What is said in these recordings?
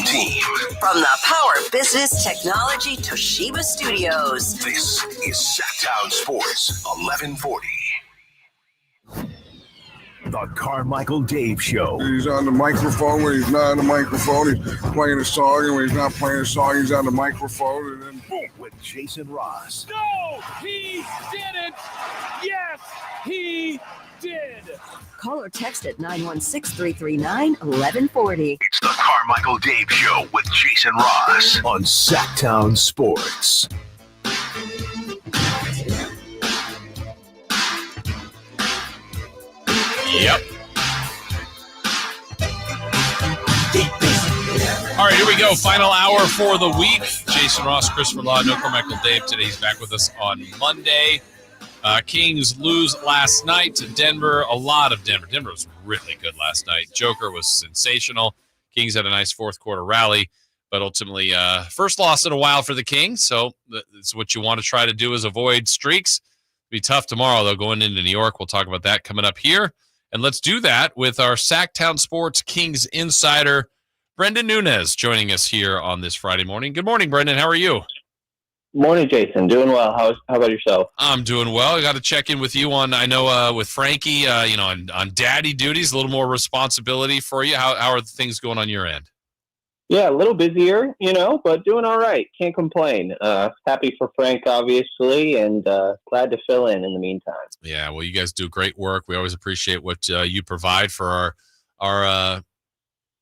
team. From the Power Business Technology Toshiba Studios. This is Sactown Sports 1140. The Carmichael Dave Show. He's on the microphone when he's not on the microphone. He's playing a song, and when he's not playing a song, he's on the microphone, and then boom. With Jason Ross. No, he didn't. Yes, he did. Call or text at 916-339-1140. It's the Carmichael Dave Show with Jason Ross on Sactown Sports. Yep. All right, here we go. Final hour for the week. Jason Ross, Christopher Law, no Carmichael Dave. Today he's back with us on Monday. Kings lose last night to Denver. A lot of Denver. Denver was really good last night. Joker was sensational. Kings had a nice fourth quarter rally, but ultimately first loss in a while for the Kings. So that's what you want to try to do is avoid streaks. It'll be tough tomorrow, though, going into New York. We'll talk about that coming up here. And let's do that with our Sactown Sports Kings insider, Brenden Nunes, joining us here on this Friday morning. Good morning, Brenden. How are you? Morning, Jason. Doing well. How about yourself? I'm doing well. I got to check in with you on, I know with Frankie, on daddy duties, a little more responsibility for you. How are things going on your end? Yeah, a little busier, but doing all right. Can't complain. Happy for Frank, obviously, and glad to fill in the meantime. Yeah, well, you guys do great work. We always appreciate what you provide for our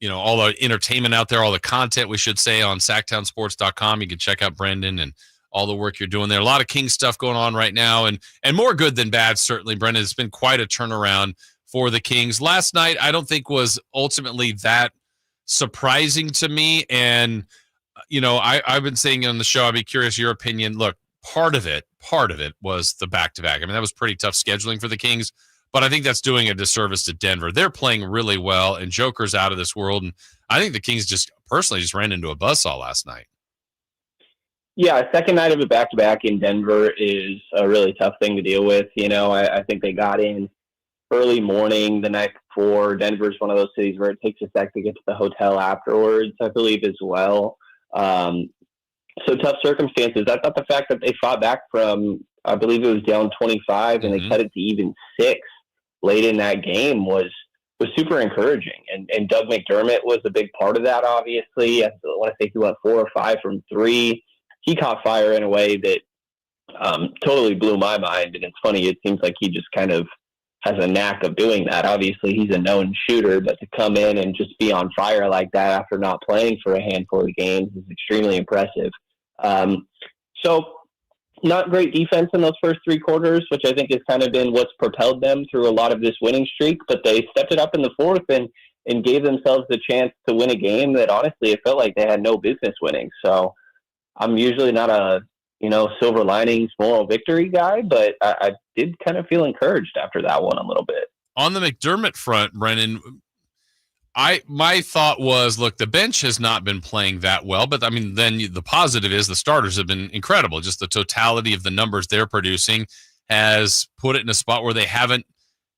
all the entertainment out there, all the content, we should say, on SactownSports.com. You can check out Brenden and all the work you're doing there. A lot of King stuff going on right now, and more good than bad, certainly. Brenden, it's been quite a turnaround for the Kings. Last night, I don't think was ultimately that surprising to me. And, I've been saying on the show, I'd be curious your opinion. Look, part of it was the back-to-back. I mean, that was pretty tough scheduling for the Kings, but I think that's doing a disservice to Denver. They're playing really well, and Joker's out of this world. And I think the Kings just ran into a buzzsaw last night. Yeah, second night of a back-to-back in Denver is a really tough thing to deal with. I think they got in early morning the night before. Denver's one of those cities where it takes a sec to get to the hotel afterwards, I believe, as well. So tough circumstances. I thought the fact that they fought back from, I believe it was down 25, and they cut it to even 6 late in that game was super encouraging. And Doug McDermott was a big part of that, obviously. I want to say he went 4 or 5 from 3. He caught fire in a way that totally blew my mind. And it's funny, it seems like he just kind of has a knack of doing that. Obviously, he's a known shooter, but to come in and just be on fire like that after not playing for a handful of games is extremely impressive. So not great defense in those first 3 quarters, which I think has kind of been what's propelled them through a lot of this winning streak, but they stepped it up in the fourth and gave themselves the chance to win a game that honestly it felt like they had no business winning. So I'm usually not a silver linings moral victory guy, but I did kind of feel encouraged after that one a little bit. On the McDermott front, Brenden, my thought was, look, the bench has not been playing that well, but I mean, then the positive is the starters have been incredible. Just the totality of the numbers they're producing has put it in a spot where they haven't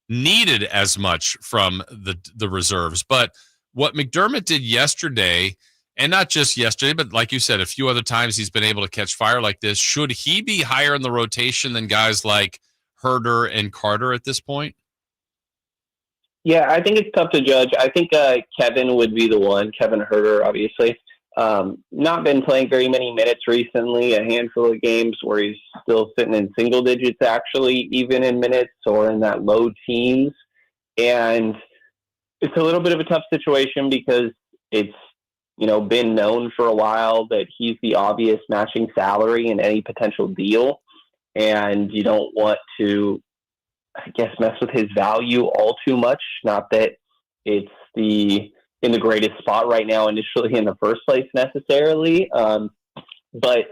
needed as much from the reserves. But what McDermott did yesterday, and not just yesterday, but like you said, a few other times he's been able to catch fire like this. Should he be higher in the rotation than guys like Herder and Carter at this point? Yeah, I think it's tough to judge. I think Kevin would be the one. Kevin Herder, obviously. Not been playing very many minutes recently, a handful of games where he's still sitting in single digits, actually, even in minutes or in that low teens. And it's a little bit of a tough situation because it's, been known for a while that he's the obvious matching salary in any potential deal. And you don't want to, I guess, mess with his value all too much. Not that it's in the greatest spot right now initially in the first place necessarily. But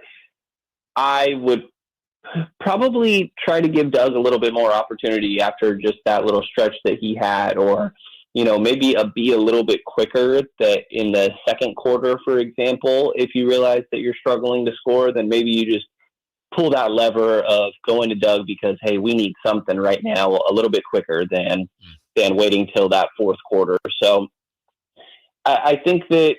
I would probably try to give Doug a little bit more opportunity after just that little stretch that he had, or maybe be a little bit quicker that in the second quarter, for example, if you realize that you're struggling to score, then maybe you just pull that lever of going to Doug because, hey, we need something right now a little bit quicker than waiting till that fourth quarter. So I think that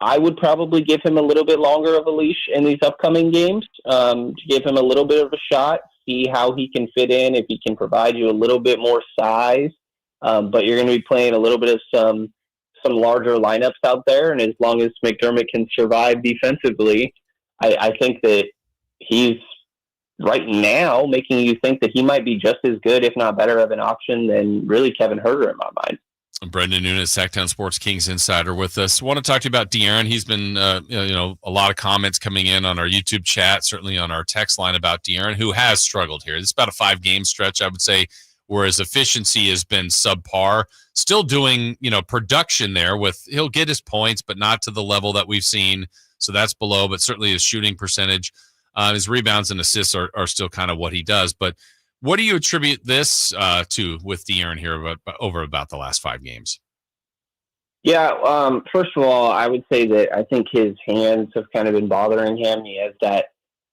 I would probably give him a little bit longer of a leash in these upcoming games, to give him a little bit of a shot, see how he can fit in, if he can provide you a little bit more size. But you're going to be playing a little bit of some larger lineups out there, and as long as McDermott can survive defensively, I think that he's right now making you think that he might be just as good, if not better, of an option than really Kevin Huerter in my mind. Brenden Nunes, Sactown Sports Kings insider, with us. I want to talk to you about De'Aaron. He's been, a lot of comments coming in on our YouTube chat, certainly on our text line about De'Aaron, who has struggled here. It's about a 5-game stretch, I would say, where his efficiency has been subpar. Still doing, production there he'll get his points, but not to the level that we've seen. So that's below, but certainly his shooting percentage, his rebounds and assists are still kind of what he does. But what do you attribute this to with De'Aaron here over about the last 5 games? Yeah, first of all, I would say that I think his hands have kind of been bothering him. He has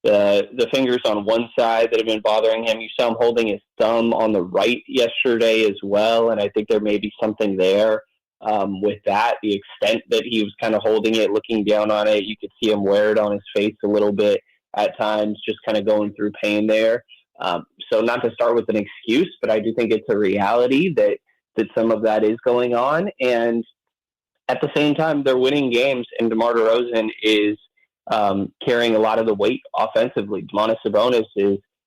the fingers on one side that have been bothering him. You saw him holding his thumb on the right yesterday as well, and I think there may be something there with that. The extent that he was kind of holding it, looking down on it, you could see him wear it on his face a little bit at times, just kind of going through pain there. So not to start with an excuse, but I do think it's a reality that some of that is going on. And at the same time, they're winning games, and DeMar DeRozan is carrying a lot of the weight offensively. Domantas Sabonis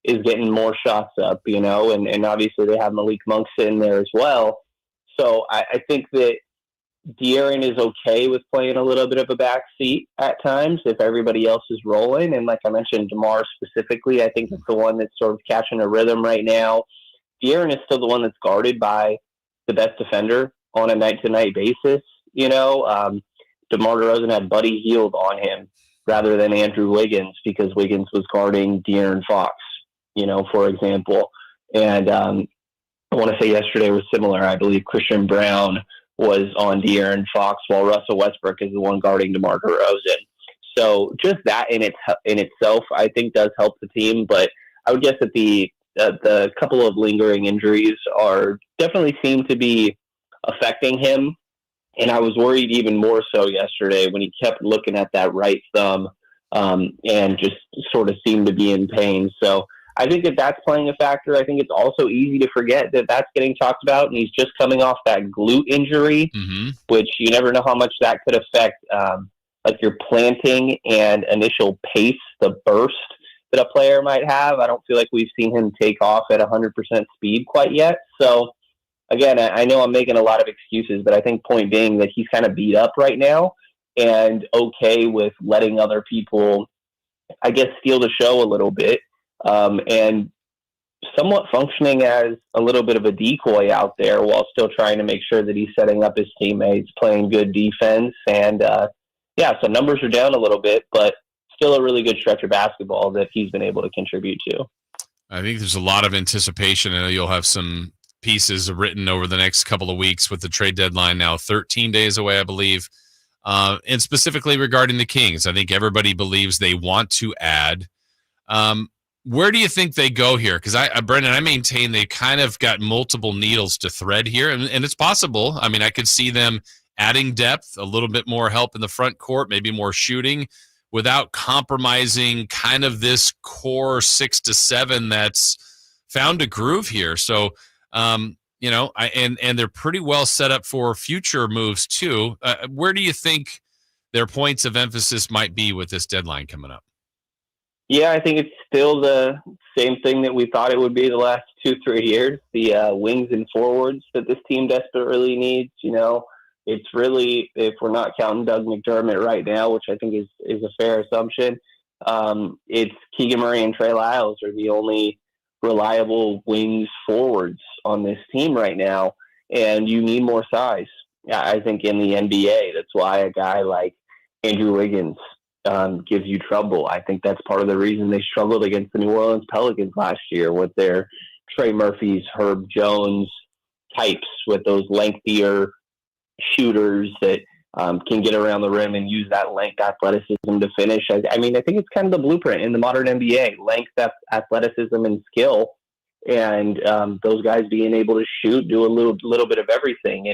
is getting more shots up, and obviously they have Malik Monk in there as well. So I think that De'Aaron is okay with playing a little bit of a backseat at times if everybody else is rolling. And like I mentioned, DeMar specifically, I think it's the one that's sort of catching a rhythm right now. De'Aaron is still the one that's guarded by the best defender on a night-to-night basis. DeMar DeRozan had Buddy Hield on him rather than Andrew Wiggins because Wiggins was guarding De'Aaron Fox, for example. And I want to say yesterday was similar. I believe Christian Brown was on De'Aaron Fox while Russell Westbrook is the one guarding DeMar DeRozan. So just that in itself, I think, does help the team. But I would guess that the couple of lingering injuries definitely seem to be affecting him. And I was worried even more so yesterday when he kept looking at that right thumb and just sort of seemed to be in pain. So I think that that's playing a factor. I think it's also easy to forget that that's getting talked about, and he's just coming off that glute injury, which you never know how much that could affect like your planting and initial pace, the burst that a player might have. I don't feel like we've seen him take off at 100% speed quite yet. So again, I know I'm making a lot of excuses, but I think point being that he's kind of beat up right now and okay with letting other people, I guess, steal the show a little bit. And somewhat functioning as a little bit of a decoy out there while still trying to make sure that he's setting up his teammates, playing good defense. And, so numbers are down a little bit, but still a really good stretch of basketball that he's been able to contribute to. I think there's a lot of anticipation. I know you'll have some pieces written over the next couple of weeks with the trade deadline now 13 days away, I believe. And specifically regarding the Kings, I think everybody believes they want to add. Where do you think they go here? Because Brenden, I maintain they kind of got multiple needles to thread here, and it's possible. I mean, I could see them adding depth, a little bit more help in the front court, maybe more shooting, without compromising kind of this core 6 to 7 that's found a groove here. So, and they're pretty well set up for future moves too. Where do you think their points of emphasis might be with this deadline coming up? Yeah, I think it's still the same thing that we thought it would be the last 2-3 years, the wings and forwards that this team desperately needs. It's really, if we're not counting Doug McDermott right now, which I think is a fair assumption, it's Keegan Murray and Trey Lyles are the only reliable wings forwards on this team right now, and you need more size. I think in the NBA, that's why a guy like Andrew Wiggins gives you trouble. I think that's part of the reason they struggled against the New Orleans Pelicans last year with their Trey Murphys, Herb Jones types, with those lengthier shooters that can get around the rim and use that length athleticism to finish. I mean, I think it's kind of the blueprint in the modern NBA, length, athleticism, and skill. And those guys being able to shoot, do a little bit of everything.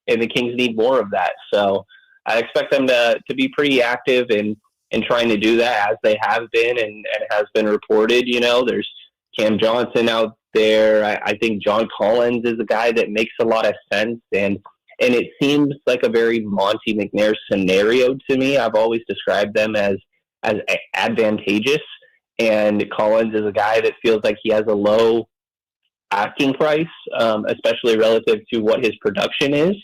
And the Kings need more of that. So I expect them to be pretty active in trying to do that, as they have been and has been reported. There's Cam Johnson out there. I think John Collins is a guy that makes a lot of sense, and it seems like a very Monty McNair scenario to me. I've always described them as advantageous, and Collins is a guy that feels like he has a low asking price, especially relative to what his production is.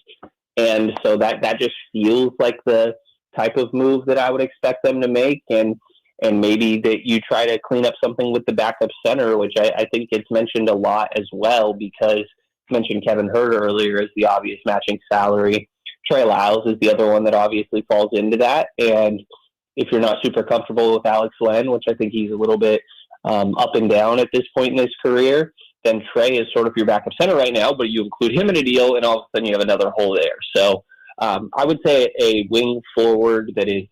And so that just feels like the type of move that I would expect them to make. And maybe that you try to clean up something with the backup center, which I think gets mentioned a lot as well, because I mentioned Kevin Huerter earlier as the obvious matching salary. Trey Lyles is the other one that obviously falls into that. And if you're not super comfortable with Alex Len, which I think he's a little bit up and down at this point in his career, then Trey is sort of your backup center right now, but you include him in a deal, and all of a sudden you have another hole there. So I would say a wing forward that is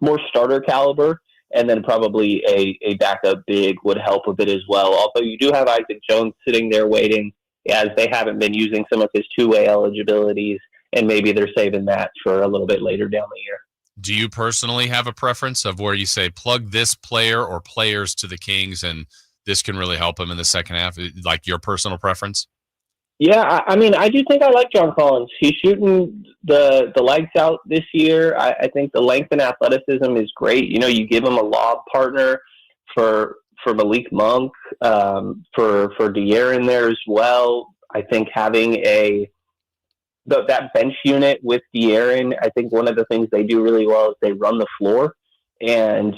more starter caliber, and then probably a backup big would help a bit as well. Although you do have Isaac Jones sitting there waiting, as they haven't been using some of his two-way eligibilities, and maybe they're saving that for a little bit later down the year. Do you personally have a preference of where you say plug this player or players to the Kings, and this can really help him in the second half? Like your personal preference? Yeah, I mean, I do think I like John Collins. He's shooting the legs out this year. I think the length and athleticism is great. You give him a lob partner for Malik Monk, for De'Aaron there as well. I think having that bench unit with De'Aaron, I think one of the things they do really well is they run the floor, and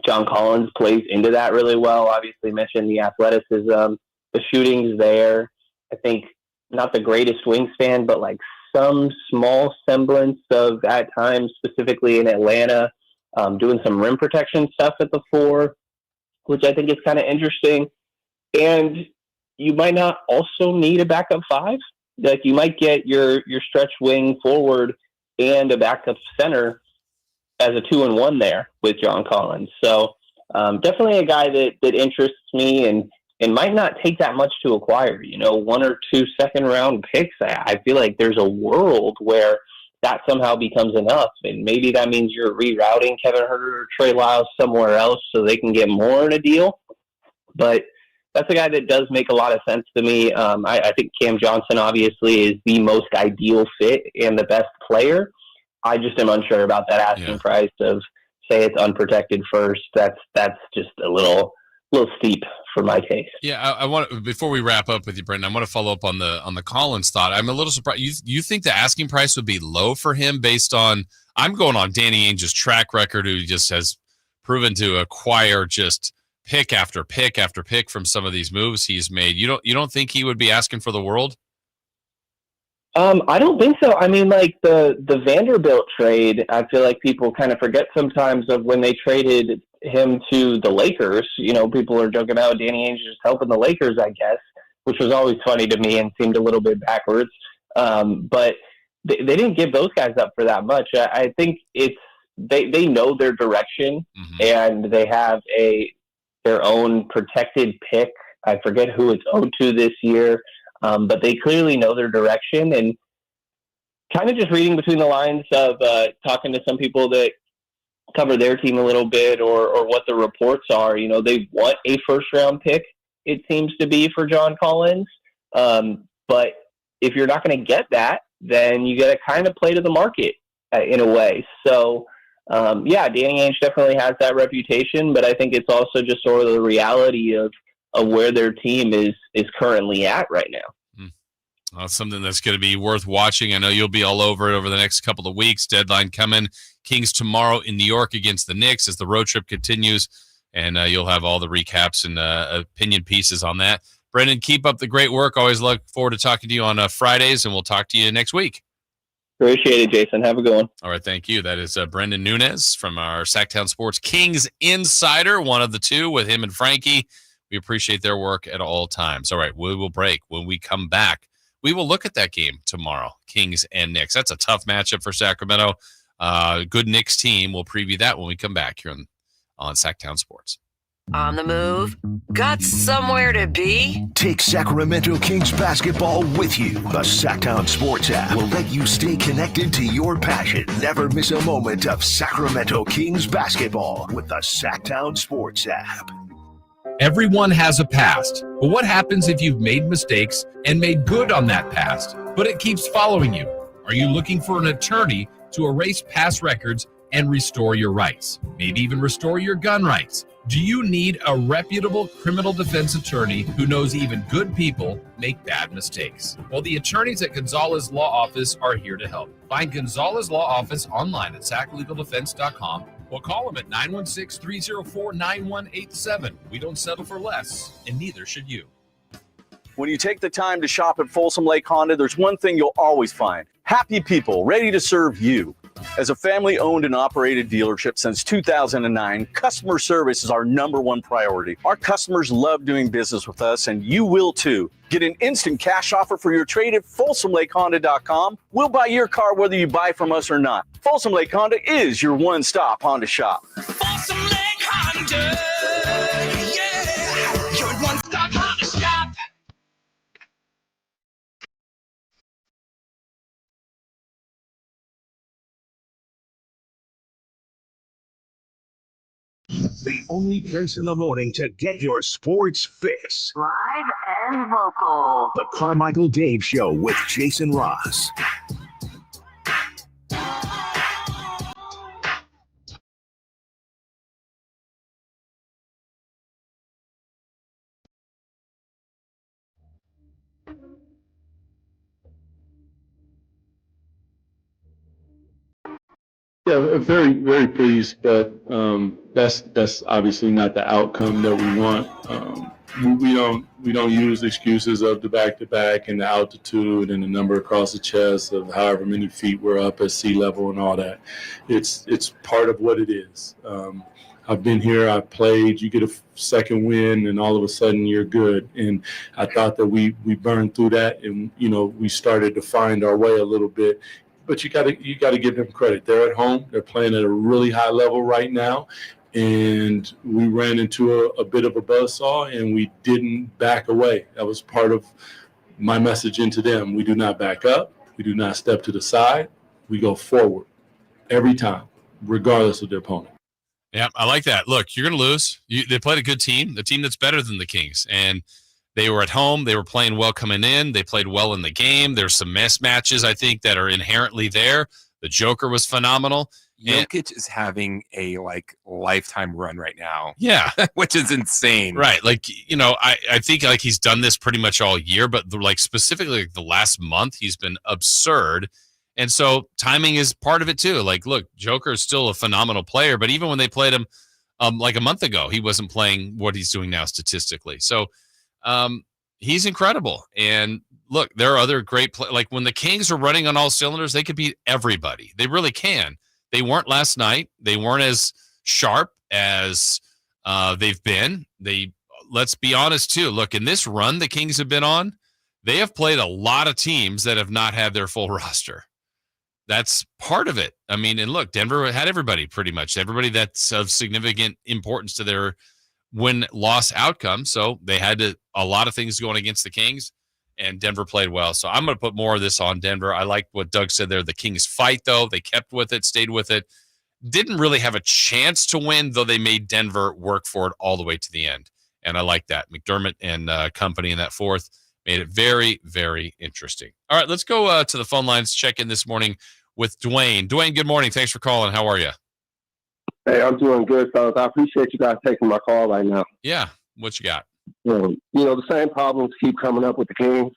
John Collins plays into that really well. Obviously mentioned the athleticism, the shooting's there. I think not the greatest wingspan, but like some small semblance of, at times, specifically in Atlanta, doing some rim protection stuff at the 4, which I think is kind of interesting. And you might not also need a backup 5. Like you might get your stretch wing forward and a backup center as a 2-in-1 there with John Collins. So definitely a guy that interests me and might not take that much to acquire. 1 or 2 second-round picks. I feel like there's a world where that somehow becomes enough, and maybe that means you're rerouting Kevin Huerter or Trey Lyles somewhere else so they can get more in a deal. But that's a guy that does make a lot of sense to me. I think Cam Johnson obviously is the most ideal fit and the best player. I just am unsure about that asking price of, say, it's unprotected first. That's just a little steep for my taste. Yeah, I want, before we wrap up with you, Brenden, I want to follow up on the Collins thought. I'm a little surprised. You think the asking price would be low for him based on? I'm going on Danny Ainge's track record, who just has proven to acquire just pick after pick after pick from some of these moves he's made. You don't think he would be asking for the world? I don't think so. I mean, like the Vanderbilt trade, I feel like people kind of forget sometimes of when they traded him to the Lakers. People are joking about Danny Ainge just helping the Lakers, I guess, which was always funny to me and seemed a little bit backwards. But they didn't give those guys up for that much. I think they know their direction, and they have their own protected pick. I forget who it's owed to this year. But they clearly know their direction, and kind of just reading between the lines of talking to some people that cover their team a little bit or what the reports are, they want a first-round pick, it seems to be, for John Collins. But if you're not going to get that, then you got to kind of play to the market in a way. So, Danny Ainge definitely has that reputation, but I think it's also just sort of the reality of where their team is currently at right now. Well, something that's going to be worth watching. I know you'll be all over it over the next couple of weeks. Deadline coming. Kings tomorrow in New York against the Knicks as the road trip continues, and you'll have all the recaps and opinion pieces on that. Brenden, keep up the great work. Always look forward to talking to you on Fridays, and we'll talk to you next week. Appreciate it, Jason. Have a good one. All right, thank you. That is Brenden Nunes from our Sactown Sports Kings Insider, one of the two with him and Frankie. We appreciate their work at all times. All right, we will break. When we come back, we will look at that game tomorrow, Kings and Knicks. That's a tough matchup for Sacramento. Good Knicks team. We'll preview that when we come back here on Sactown Sports. On the move? Got somewhere to be? Take Sacramento Kings basketball with you. The Sactown Sports app will let you stay connected to your passion. Never miss a moment of Sacramento Kings basketball with the Sactown Sports app. Everyone has a past, but what happens if you've made mistakes and made good on that past, but it keeps following you? Are you looking for an attorney to erase past records and restore your rights? Maybe even restore your gun rights? Do you need a reputable criminal defense attorney who knows even good people make bad mistakes? Well, the attorneys at Gonzalez Law Office are here to help. Find Gonzalez Law Office online at saclegaldefense.com or call them at 916-304-9187. We don't settle for less, and neither should you. When you take the time to shop at Folsom Lake Honda, there's one thing you'll always find: happy people ready to serve you. As a family-owned and operated dealership since 2009, customer service is our #1 priority. Our customers love doing business with us, and you will too. Get an instant cash offer for your trade at FolsomLakeHonda.com. We'll buy your car whether you buy from us or not. Folsom Lake Honda is your one-stop Honda shop. Folsom Lake Honda, yeah, your one-stop Honda shop. The only place in the morning to get your sports fix. Live and vocal. The Carmichael Dave Show with Jason Ross. Yeah, very, very pleased, but that's obviously not the outcome that we want. We don't use excuses of the back-to-back and the altitude and the number across the chest of however many feet we're up at sea level and all that. It's part of what it is. I've been here, I've played, you get a second win, and all of a sudden you're good. And I thought that we burned through that, and we started to find our way a little bit. But you got to give them credit. They're at home. They're playing at a really high level right now, and we ran into a bit of a buzzsaw, and we didn't back away. That was part of my message into them. We do not back up. We do not step to the side. We go forward every time, regardless of their opponent. Yeah, I like that. Look, you're going to lose. They played a good team, a team that's better than the Kings, and they were at home. They were playing well coming in. They played well in the game. There's some mismatches, I think, that are inherently there. The Joker was phenomenal. Jokic is having a lifetime run right now. Yeah. Which is insane. Right. I think he's done this pretty much all year, but specifically the last month, he's been absurd. And so timing is part of it too. Look, Joker is still a phenomenal player, but even when they played him a month ago, he wasn't playing what he's doing now statistically. So he's incredible. And look, there are other great when the Kings are running on all cylinders, they could beat everybody. They really can. They weren't last night. They weren't as sharp as they've been. Let's be honest too. Look, in this run the Kings have been on, they have played a lot of teams that have not had their full roster. That's part of it. I mean, and look, Denver had everybody pretty much. Everybody that's of significant importance to their win-loss outcome. So they had a lot of things going against the Kings, and Denver played well. So I'm going to put more of this on Denver. I like what Doug said there. The Kings fight, though. They kept with it, stayed with it. Didn't really have a chance to win, though they made Denver work for it all the way to the end. And I like that. McDermott and company in that fourth made it very, very interesting. All right, let's go to the phone lines, check in this morning with Dwayne. Dwayne, good morning. Thanks for calling. How are you? Hey, I'm doing good, fellas. I appreciate you guys taking my call right now. Yeah. What you got? The same problems keep coming up with the Kings,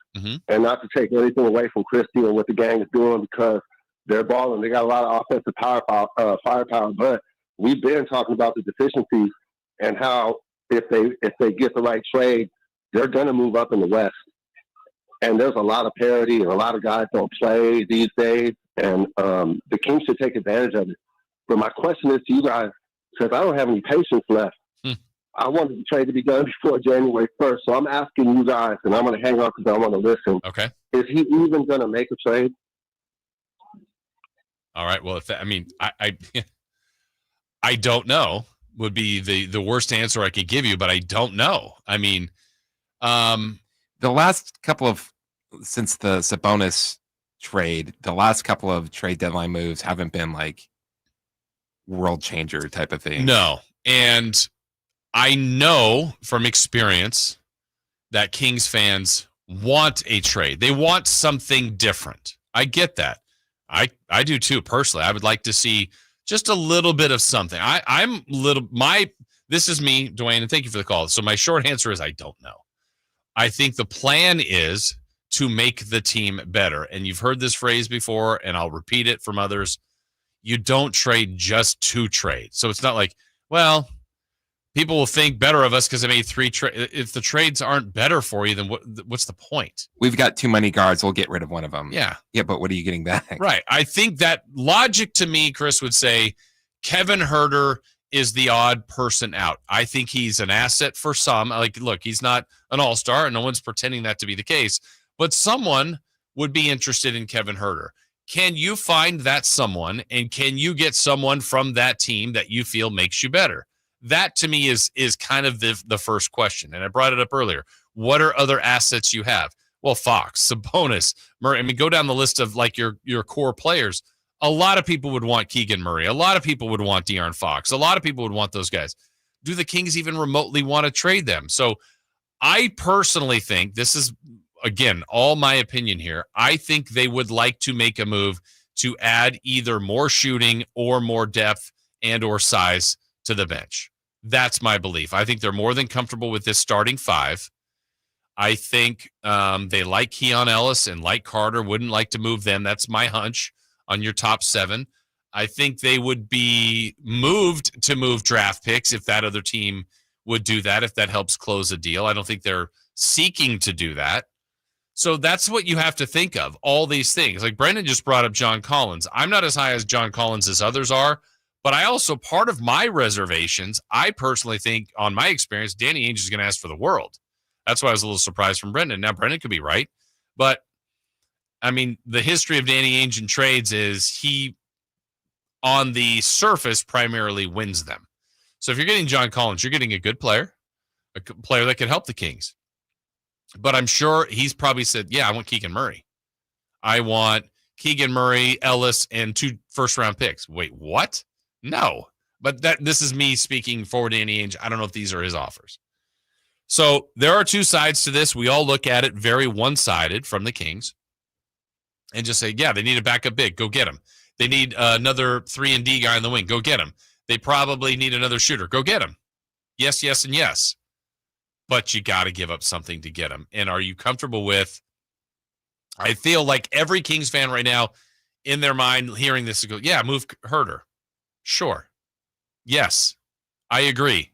and not to take anything away from Christie or what the gang is doing, because they're balling. They got a lot of offensive firepower, but we've been talking about the deficiencies and how if they get the right trade, they're going to move up in the West. And there's a lot of parity, and a lot of guys don't play these days, and the Kings should take advantage of it. But my question is to you guys, because I don't have any patience left. I wanted the trade to be done before January 1st. So I'm asking you guys, and I'm going to hang on because I want to listen. Okay. Is he even going to make a trade? All right. Well, I don't know, would be the worst answer I could give you, but I don't know. I mean, the last couple of, since the Sabonis trade, the last couple of trade deadline moves haven't been like world changer type of thing. No. And I know from experience that Kings fans want a trade. They want something different. I get that. I do too, personally. I would like to see just a little bit of something. This is me, Dwayne, and thank you for the call. So my short answer is I don't know. I think the plan is to make the team better. And you've heard this phrase before, and I'll repeat it from others. You don't trade just to trade. So it's not like, well, people will think better of us because I made 3 trades. If the trades aren't better for you, then what's the point? We've got too many guards. We'll get rid of one of them. Yeah. Yeah, but what are you getting back? Right. I think that logic to me, Chris, would say Kevin Huerter is the odd person out. I think he's an asset for some. Like, look, he's not an all-star, and no one's pretending that to be the case. But someone would be interested in Kevin Huerter. Can you find that someone, and can you get someone from that team that you feel makes you better? That, to me, is kind of the first question. And I brought it up earlier. What are other assets you have? Well, Fox, Sabonis, Murray. I mean, go down the list of like your core players. A lot of people would want Keegan Murray. A lot of people would want De'Aaron Fox. A lot of people would want those guys. Do the Kings even remotely want to trade them? So I personally think, this is, again, all my opinion here, I think they would like to make a move to add either more shooting or more depth and or size to the bench. That's my belief. I think they're more than comfortable with this starting 5. I think they like Keon Ellis and like Carter, wouldn't like to move them. That's my hunch on your top 7. I think they would be moved to move draft picks if that other team would do that, if that helps close a deal. I don't think they're seeking to do that. So that's what you have to think of, all these things. Like Brenden just brought up John Collins. I'm not as high as John Collins as others are, but I also, part of my reservations, I personally think, on my experience, Danny Ainge is going to ask for the world. That's why I was a little surprised from Brenden. Now, Brenden could be right, but I mean, the history of Danny Ainge in trades is he, on the surface, primarily wins them. So if you're getting John Collins, you're getting a good player, a player that could help the Kings. But I'm sure he's probably said, yeah, I want Keegan Murray. I want Keegan Murray, Ellis, and 2 first-round picks. Wait, what? No. But this is me speaking for Danny Ainge. I don't know if these are his offers. So there are 2 sides to this. We all look at it very one-sided from the Kings and just say, yeah, they need a backup big. Go get him. They need another 3-and-D guy in the wing. Go get him. They probably need another shooter. Go get him. Yes, yes, and yes. But you got to give up something to get him. And are you comfortable with, I feel like every Kings fan right now in their mind hearing this go, yeah, move Huerter. Sure. Yes, I agree.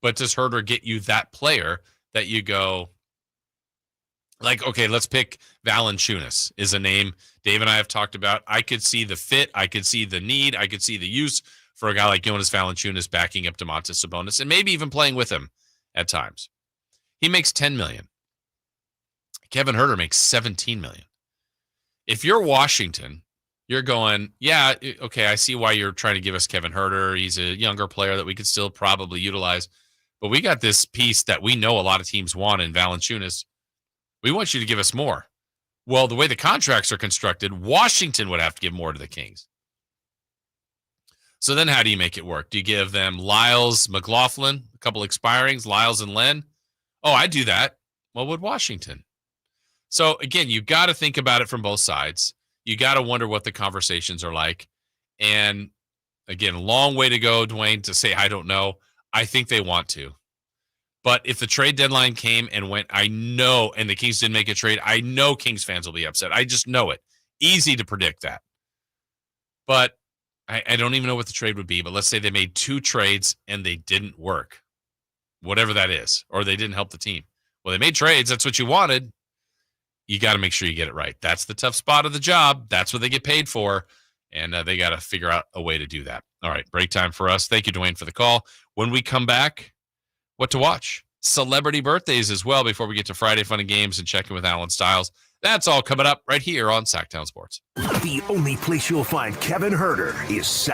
But does Huerter get you that player that you go, like, okay, let's pick Valanciunas is a name Dave and I have talked about. I could see the fit. I could see the need. I could see the use for a guy like Jonas Valanciunas backing up Domantas Sabonis and maybe even playing with him at times. He makes $10 million. Kevin Huerter makes $17 million. If you're Washington, you're going, yeah, okay, I see why you're trying to give us Kevin Huerter. He's a younger player that we could still probably utilize. But we got this piece that we know a lot of teams want in Valanciunas. We want you to give us more. Well, the way the contracts are constructed, Washington would have to give more to the Kings. So then how do you make it work? Do you give them Lyles, McLaughlin, a couple expirings, Lyles and Len? Oh, I'd do that. Well, would Washington? So, again, you got to think about it from both sides. You got to wonder what the conversations are like. And, again, long way to go, Dwayne, to say I don't know. I think they want to. But if the trade deadline came and went, I know, and the Kings didn't make a trade, I know Kings fans will be upset. I just know it. Easy to predict that. But I don't even know what the trade would be, but let's say they made 2 trades and they didn't work, whatever that is, or they didn't help the team. Well, they made trades. That's what you wanted. You got to make sure you get it right. That's the tough spot of the job. That's what they get paid for, and they got to figure out a way to do that. All right, break time for us. Thank you, Dwayne, for the call. When we come back, what to watch? Celebrity birthdays as well before we get to Friday Fun and Games and check in with Alan Stiles. That's all coming up right here on Sactown Sports. The only place you'll find Kevin Huerter is